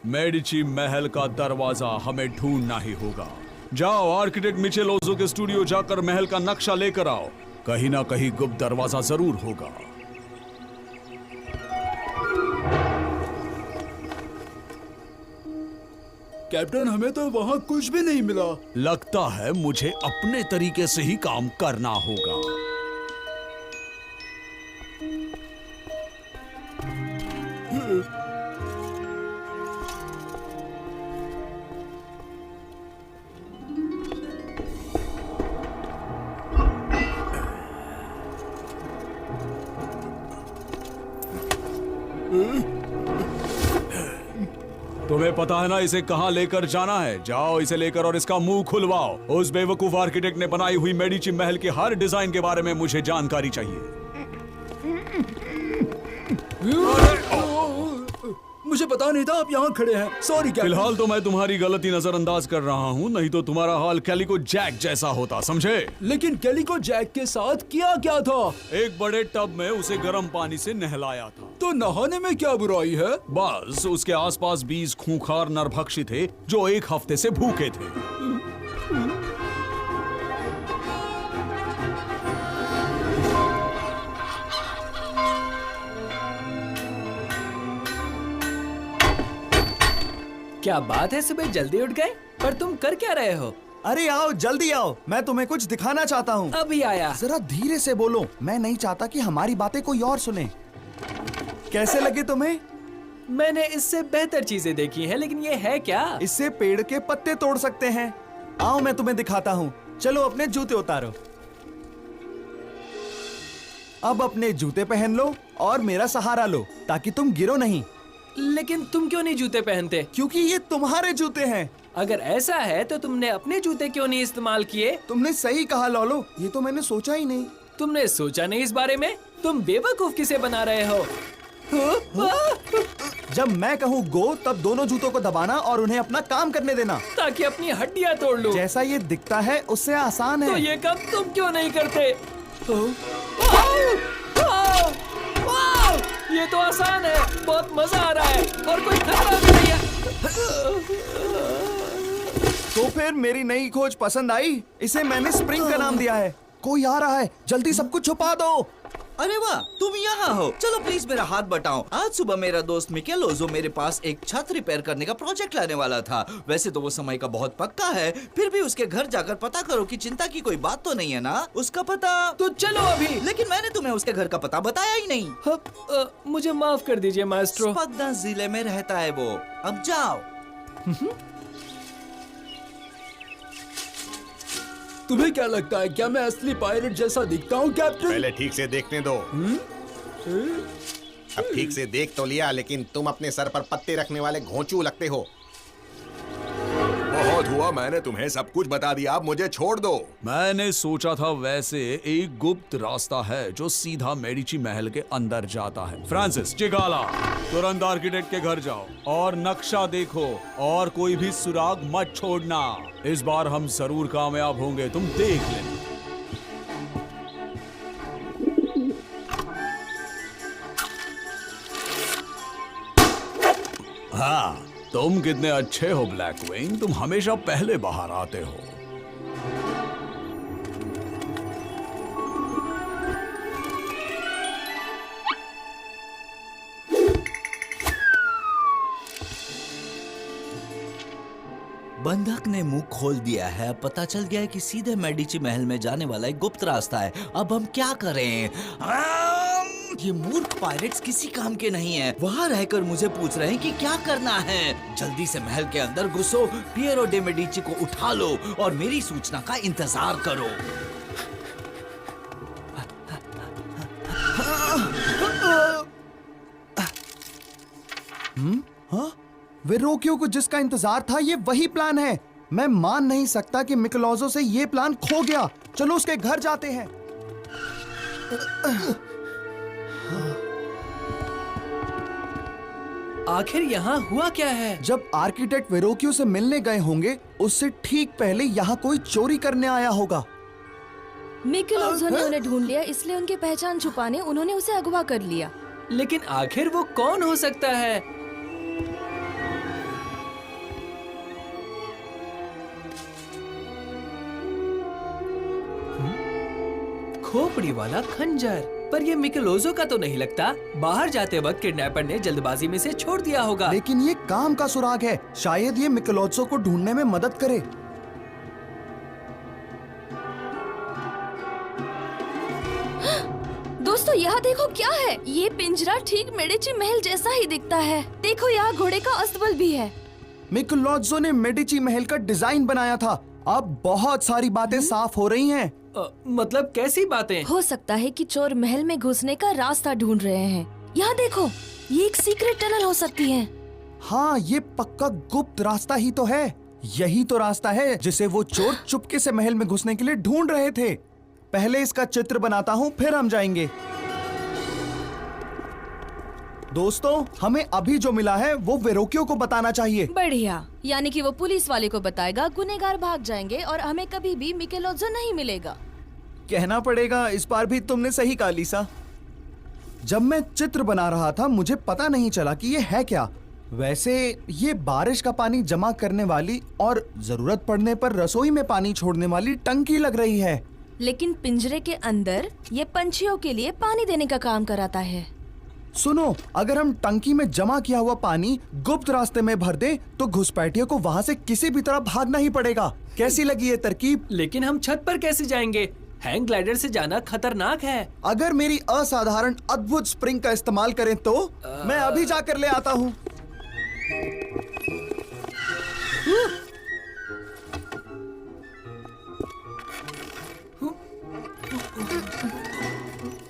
Medici महल का दरवाजा हमें ढूंढना ही होगा। जाओ आर्किटेक्ट मिचेलोज़ो के स्टूडियो जाकर महल का नक्शा लेकर आओ। कहीं ना कहीं गुप्त दरवाजा जरूर होगा। कैप्टन, हमें तो वहाँ कुछ भी नहीं मिला। लगता है मुझे अपने तरीके से ही काम करना होगा। तुम्हें पता है ना इसे कहाँ लेकर जाना है? जाओ इसे लेकर और इसका मुंह खुलवाओ। उस बेवकूफ आर्किटेक्ट ने बनाई हुई मेडिची महल के हर डिजाइन के बारे में मुझे जानकारी चाहिए। मुझे पता नहीं था आप यहाँ खड़े हैं। Sorry captain. फिलहाल तो मैं तुम्हारी गलती नजरअंदाज कर रहा हूँ, नहीं तो तुम्हारा हाल कैलिको जैक जैसा होता, समझे? लेकिन कैलिको जैक के साथ किया क्या था? एक बड़े टब में उसे गर्म पानी से नहलाया था। तो नहाने में क्या बुराई है? बस उसके आसपास 20 खूंखार नरभक्षी थे जो एक हफ्ते से भूखे थे। क्या बात है, सुबह जल्दी उठ गए? पर तुम कर क्या रहे हो? अरे आओ, जल्दी आओ, मैं तुम्हें कुछ दिखाना चाहता हूँ। अभी आया। जरा धीरे से बोलो, मैं नहीं चाहता कि हमारी बातें कोई और सुने। कैसे लगे तुम्हें? मैंने इससे बेहतर चीजें देखी हैं, लेकिन ये है क्या? इससे पेड़ के पत्ते तोड़ सकते हैं। आओ मैं तुम्हें दिखाता हूँ। चलो अपने जूते उतारो। अब अपने जूते पहन लो और मेरा सहारा लो ताकि तुम गिरो नहीं। लेकिन तुम क्यों नहीं जूते पहनते? क्योंकि ये तुम्हारे जूते हैं। अगर ऐसा है तो तुमने अपने जूते क्यों नहीं इस्तेमाल किए? तुमने सही कहा लोलो, ये तो मैंने सोचा ही नहीं। तुमने सोचा नहीं इस बारे में? तुम बेवकूफ किसे बना रहे हो? जब मैं कहूँ गो, तब दोनों जूतों को दबाना और उन्हें अपना काम करने देना, ताकि अपनी हड्डियां तोड़ लूं। जैसा ये दिखता है उससे आसान है। तो ये काम तुम क्यों नहीं करते? ये तो आसान है, बहुत मजा आ रहा है और कोई खतरा भी नहीं है। तो फिर मेरी नई खोज पसंद आई? इसे मैंने स्प्रिंग का नाम दिया है। कोई आ रहा है, जल्दी सब कुछ छुपा दो। अरे वाह, तुम यहाँ हो। चलो प्लीज मेरा हाथ बटाओ। आज सुबह मेरा दोस्त मिकेलोज़ो मेरे पास एक छत रिपेयर करने का प्रोजेक्ट लाने वाला था। वैसे तो वो समय का बहुत पक्का है, फिर भी उसके घर जाकर पता करो कि चिंता की कोई बात तो नहीं है ना। उसका पता तो चलो अभी। लेकिन मैंने तुम्हें उसके घर का पता बताया ही नहीं। मुझे माफ कर दीजिए मास्ट्रो। स्पग्दा जिले में रहता है वो। अब जाओ। तुम्हें क्या लगता है, क्या मैं असली पायलट जैसा दिखता हूँ कैप्टन? पहले ठीक से देखने दो। अब ठीक से देख तो लिया, लेकिन तुम अपने सर पर पत्ते रखने वाले घोंचू लगते हो। बहुत हुआ, मैंने तुम्हें सब कुछ बता दिया, अब मुझे छोड़ दो। मैंने सोचा था वैसे एक गुप्त रास्ता है जो सीधा मेडिची महल के अंदर जाता है। फ्रांसिस चिगाला, तुरंत आर्किटेक्ट के घर जाओ और नक्शा देखो और कोई भी सुराग मत छोड़ना। इस बार हम जरूर कामयाब होंगे, तुम देख लेना। हाँ, तुम कितने अच्छे हो ब्लैकविंग, तुम हमेशा पहले बाहर आते हो। बंधक ने मुंह खोल दिया है। पता चल गया है कि सीधे मेडिची महल में जाने वाला एक गुप्त रास्ता है। अब हम क्या करें? ये मूर्ख पायरेट्स किसी काम के नहीं हैं। वहाँ रहकर मुझे पूछ रहे हैं कि क्या करना है। जल्दी से महल के अंदर घुसो, पिएरो डे मेडिची को उठा लो और मेरी सूचना का इंतजार करो। हाँ? वेरोकियो को जिसका इंतजार था, ये वही प्लान है। मैं मान नहीं सकता कि मिकेलोज़ो से ये प्लान खो गया। चलो उसके घर जाते हैं। आखिर यहाँ हुआ क्या है? जब आर्किटेक्ट वेरोकियो से मिलने गए होंगे, उससे ठीक पहले यहाँ कोई चोरी करने आया होगा। मिकेलोज़ो ने उन्हें ढूंढ लिया, इसलिए उनकी पहचान छुपाने उन्होंने उसे अगवा कर लिया। लेकिन आखिर वो कौन हो सकता है? खोपड़ी वाला खंजर। पर ये मिकेलोजो का तो नहीं लगता। बाहर जाते वक्त किडनैपर ने जल्दबाजी में से छोड़ दिया होगा। लेकिन ये काम का सुराग है, शायद ये मिकेलोजो को ढूंढने में मदद करे। दोस्तों यहाँ देखो क्या है। ये पिंजरा ठीक मेडिची महल जैसा ही दिखता है। देखो यहाँ घोड़े का अस्तबल भी है। मिकेलोजो ने मेडिची महल का डिजाइन बनाया था। अब बहुत सारी बातें साफ हो रही हैं। मतलब कैसी बातें? हो सकता है कि चोर महल में घुसने का रास्ता ढूंढ रहे हैं। यहाँ देखो, ये एक सीक्रेट टनल हो सकती है। हाँ, ये पक्का गुप्त रास्ता ही तो है। यही तो रास्ता है जिसे वो चोर चुपके से महल में घुसने के लिए ढूंढ रहे थे। पहले इसका चित्र बनाता हूँ, फिर हम जाएंगे। दोस्तों, हमें अभी जो मिला है वो वेरोकियो को बताना चाहिए। बढ़िया, यानी कि वो पुलिस वाले को बताएगा, गुनहगार भाग जाएंगे और हमें कभी भी मिकेलोजो नहीं मिलेगा। कहना पड़ेगा, इस बार भी तुमने सही कहा लीसा। जब मैं चित्र बना रहा था मुझे पता नहीं चला कि ये है क्या। वैसे ये बारिश का पानी जमा करने वाली और जरूरत पड़ने पर रसोई में पानी छोड़ने वाली टंकी लग रही है। लेकिन पिंजरे के अंदर ये पंछियों के लिए पानी देने का काम कराता है। सुनो, अगर हम टंकी में जमा किया हुआ पानी गुप्त रास्ते में भर दें तो घुसपैठियों को वहाँ से किसी भी तरह भागना ही पड़ेगा। कैसी लगी ये तरकीब? लेकिन हम छत पर कैसे जाएंगे? हैंग ग्लाइडर से जाना खतरनाक है। अगर मेरी असाधारण अद्भुत स्प्रिंग का इस्तेमाल करें तो मैं अभी जाकर ले आता हूँ।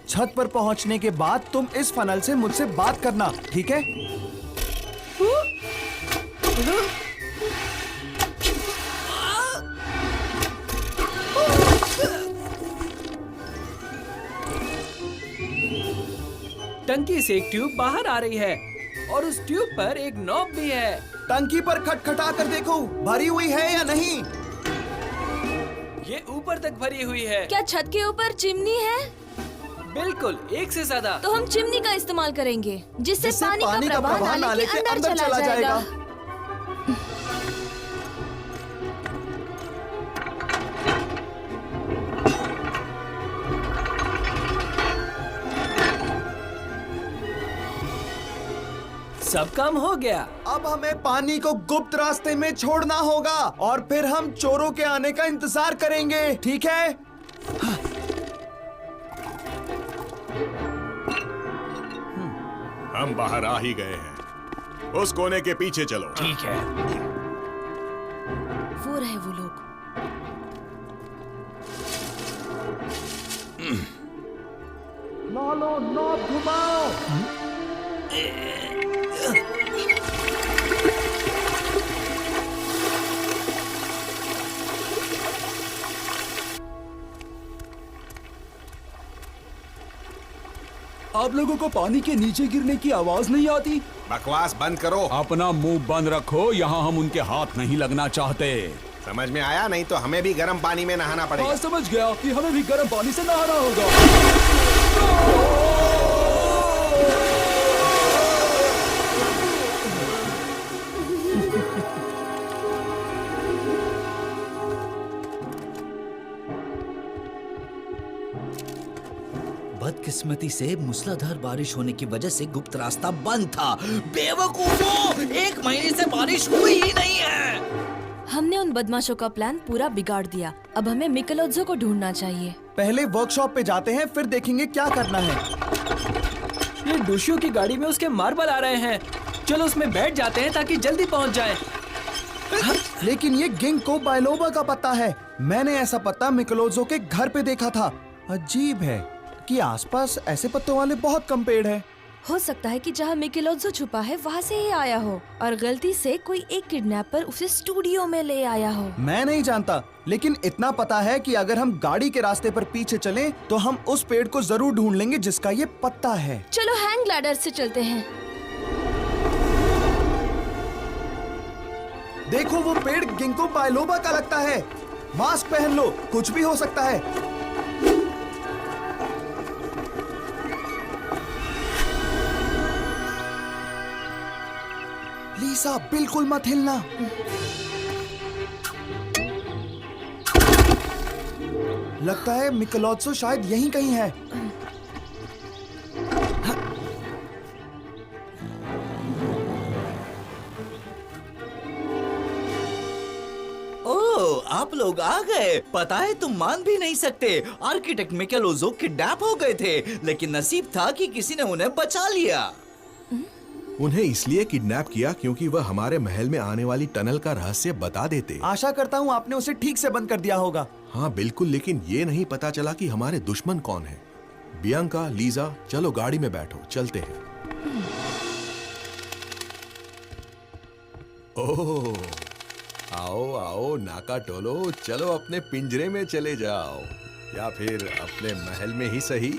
छत पर पहुंचने के बाद तुम इस फनल से मुझसे बात करना, ठीक है? टंकी से एक ट्यूब बाहर आ रही है और उस ट्यूब पर एक नॉब भी है। टंकी पर खटखटा कर देखो, भरी हुई है या नहीं। ये ऊपर तक भरी हुई है। क्या छत के ऊपर चिमनी है? बिल्कुल, एक से ज्यादा। तो हम चिमनी का इस्तेमाल करेंगे, जिससे जिससे पानी का प्रवाह नाले के अंदर चला जाएगा। सब काम हो गया। अब हमें पानी को गुप्त रास्ते में छोड़ना होगा और फिर हम चोरों के आने का इंतजार करेंगे, ठीक है? हम बाहर आ ही गए हैं। उस कोने के पीछे चलो। ठीक है। वो रहे वो लोग। लो नॉब घुमाओ। आप लोगों को पानी के नीचे गिरने की आवाज नहीं आती? बकवास बंद करो। अपना मुंह बंद रखो, यहाँ हम उनके हाथ नहीं लगना चाहते। समझ में आया? नहीं तो हमें भी गर्म पानी में नहाना पड़ेगा। हाँ, समझ गया कि हमें भी गर्म पानी से नहाना होगा। बदकिस्मती से मूसलाधार बारिश होने की वजह से गुप्त रास्ता बंद था। बेवकूफों, 1 महीने से बारिश हुई ही नहीं है। हमने उन बदमाशों का प्लान पूरा बिगाड़ दिया। अब हमें मिकेलोजो को ढूंढना चाहिए। पहले वर्कशॉप पे जाते हैं, फिर देखेंगे क्या करना है। ये डोशियो की गाड़ी में उसके मार्बल आ रहे हैं। चलो उसमें बैठ जाते हैं ताकि जल्दी पहुंच जाएं। लेकिन ये गिंको बायलोबा का पत्ता है। मैंने ऐसा पत्ता मिकेलोजो के घर पे देखा था। अजीब है कि आसपास ऐसे पत्तों वाले बहुत कम पेड़ हैं। हो सकता है कि जहाँ मिकेलोजो छुपा है वहाँ से ही आया हो और गलती से कोई एक किडनैपर उसे स्टूडियो में ले आया हो। मैं नहीं जानता, लेकिन इतना पता है कि अगर हम गाड़ी के रास्ते पर पीछे चलें, तो हम उस पेड़ को जरूर ढूंढ लेंगे जिसका ये पत्ता है। चलो हैंग ग्लाइडर से चलते हैं। देखो, वो पेड़ गिंको बायलोबा का लगता है। मास्क पहन लो, कुछ भी हो सकता है। लीसा, बिल्कुल मत हिलना। लगता है मिकेलोत्सो शायद यहीं कहीं है। ओह, आप लोग आ गए। पता है तुम मान भी नहीं सकते, आर्किटेक्ट मिकेलोज़ो किडनैप हो गए थे, लेकिन नसीब था कि किसी ने उन्हें बचा लिया। उन्हें इसलिए किडनैप किया क्योंकि वह हमारे महल में आने वाली टनल का रहस्य बता देते। आशा करता हूँ आपने उसे ठीक से बंद कर दिया होगा। हाँ बिल्कुल, लेकिन ये नहीं पता चला कि हमारे दुश्मन कौन है। बियांका, लीजा, चलो गाड़ी में बैठो, चलते हैं। ओह, आओ आओ नाका टोलो, चलो अपने पिंजरे में चले जाओ, या फिर अपने महल में ही सही।